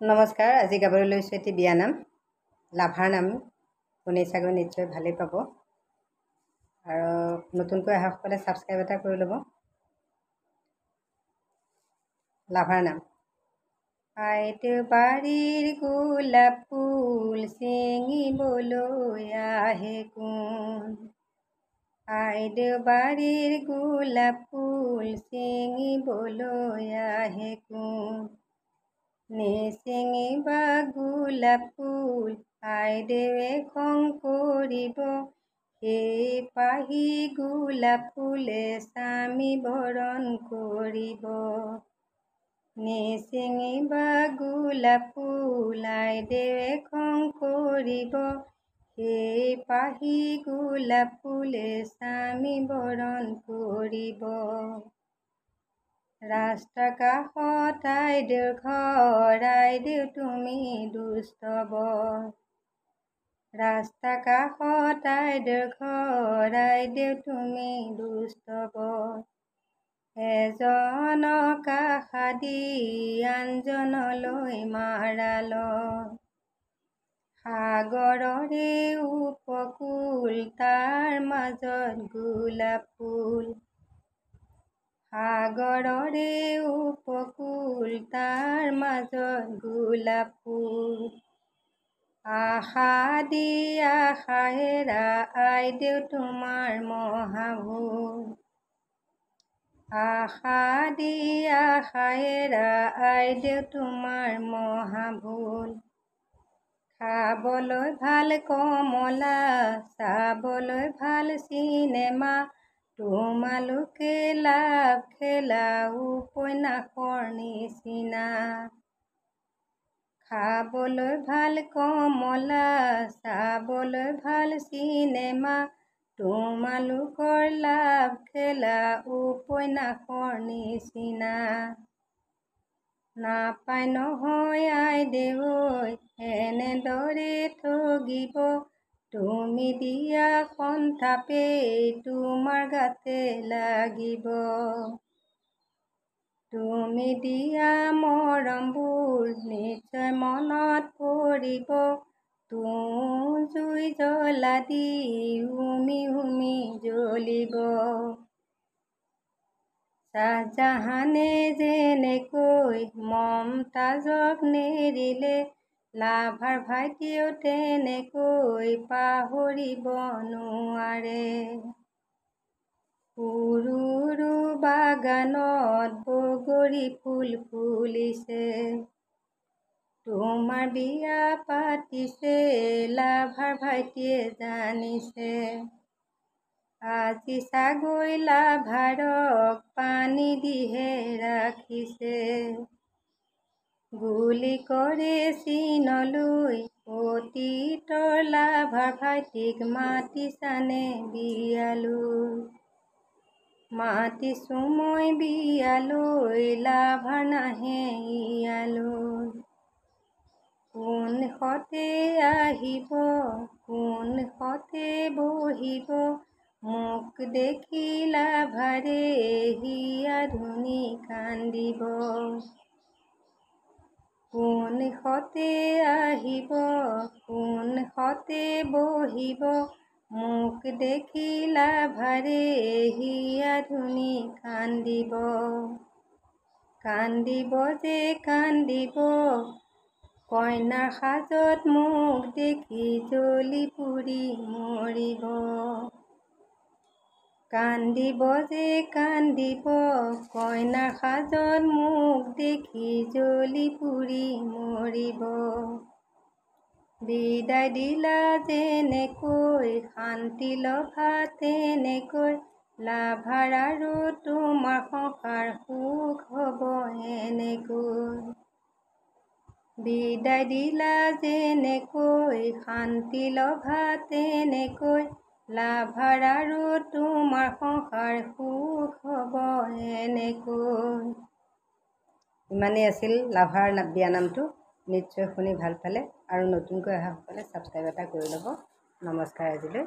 নমস্কাৰ। আজি গাবলৈ লৈছোঁ এটি বিয়া নাম। লাভাৰ নাম শুনি চাগৈ নিশ্চয় ভালেই পাব, আৰু নতুনকৈ অহাসকলে ছাবস্ক্ৰাইব এটা কৰি ল'ব। লাভাৰ নাম। আইদেউ বাৰীৰ গোলাপ ফুল ছিঙিবলৈ আহে কোন? আইদেউ বাৰীৰ গোলাপ ফুল ছিঙিবলৈ আহে কোন? নিচিঙিবা গোলাপ ফুল আইদেৱে খং কৰিব, সেই পাহি গোলাপ ফুলে স্বামী বৰণ কৰিব। নিচিঙিবা গোলাপ ফুল আইদেৱে খং কৰিব, সেই পাহি গোলাপ ফুলে স্বামী বৰণ কৰিব। ৰাস্তা কাষত আইদেউৰ ঘৰ, আইদেউ তুমি দুষ্ট বৰ। ৰাস্তা কাষত আইদেউৰ ঘৰ, আইদেউ তুমি দুষ্ট বৰ। এজনক আশা দি আনজনলৈ মাৰালৰ, সাগৰৰে উপকূল তাৰ মাজত গোলাপ ফুল। সাগৰৰে উপকূল তাৰ মাজত গোলাপ ফুল। আশা দি আশা হেৰা আইদেউ তোমাৰ মহাভুল। আশা দি আশা হেৰা আইদেউ তোমাৰ মহাভুল। খাবলৈ ভাল কমলা, চাবলৈ ভাল চিনেমা, তোমালোকে লাভ খেলা উপন্যাসৰ নিচিনা। খাবলৈ ভাল কমলা, চাবলৈ ভাল চিনেমা, তোমালোকৰ লাভ খেলা উপন্যাসৰ নিচিনা। নাপায় নহয় আইদেউ এনেদৰে ঠগিব, তুমি দিয়া সন্তাপেই তোমাৰ গাতে লাগিব। তুমি দিয়া মৰমবোৰ নিশ্চয় মনত পৰিব, তুম জুই জ্বলা দি উমি উমি জ্বলিব। শ্বাহজাহানে যেনেকৈ মমতাজক নেৰিলে, লাভাৰ ভাইটিয়েও তেনেকৈ পাহৰিব নোৱাৰে। সৰু বাগানত বগৰী ফুল ফুলিছে, তোমাৰ বিয়া পাতিছে লাভাৰ ভাইটিয়ে জানিছে। আজি চাগৈ লাভাৰক পানী দিহে ৰাখিছে, গুলী কৰে চীনলৈ অতীতৰ লাভাৰ ভাইটিক মাতিছানে বিয়ালৈ? মাতিছো মই বিয়ালৈ, লাভাৰ নাহে ইয়ালৈ। কোনখতে আহিব, কোনখতে বহিব, মোক দেখি লাভাৰে হিয়া ধুনি কান্দিব। কোনখতে আহিব, কোনখতে বহিব, মোক দেখি লাভাৰে হিয়া ধুনি কান্দিব। কান্দিব যে কান্দিব, কইনাৰ সাজত মোক দেখি জ্বলি পুৰি মৰিব। কান্দিব যে কান্দিব, কইনাৰ সাজত মোক দেখি জ্বলি পুৰি মৰিব। বিদায় দিলা যেনেকৈ শান্তি লভা তেনেকৈ, লাভাৰ আৰু তোমাৰ সংসাৰ সুখ হ'ব এনেকৈ। বিদায় দিলা যেনেকৈ শান্তি লভা তেনেকৈ, লাভাৰ আৰু তোমাৰ সংসাৰ সুখ হ'ব এনেকৈ। ইমানেই আছিল লাভাৰ বিয়া নামটো। নিশ্চয় শুনি ভাল পালে, আৰু নতুনকৈ অহাসকলে ছাবস্ক্ৰাইব এটা কৰি ল'ব। নমস্কাৰ আজিলৈ।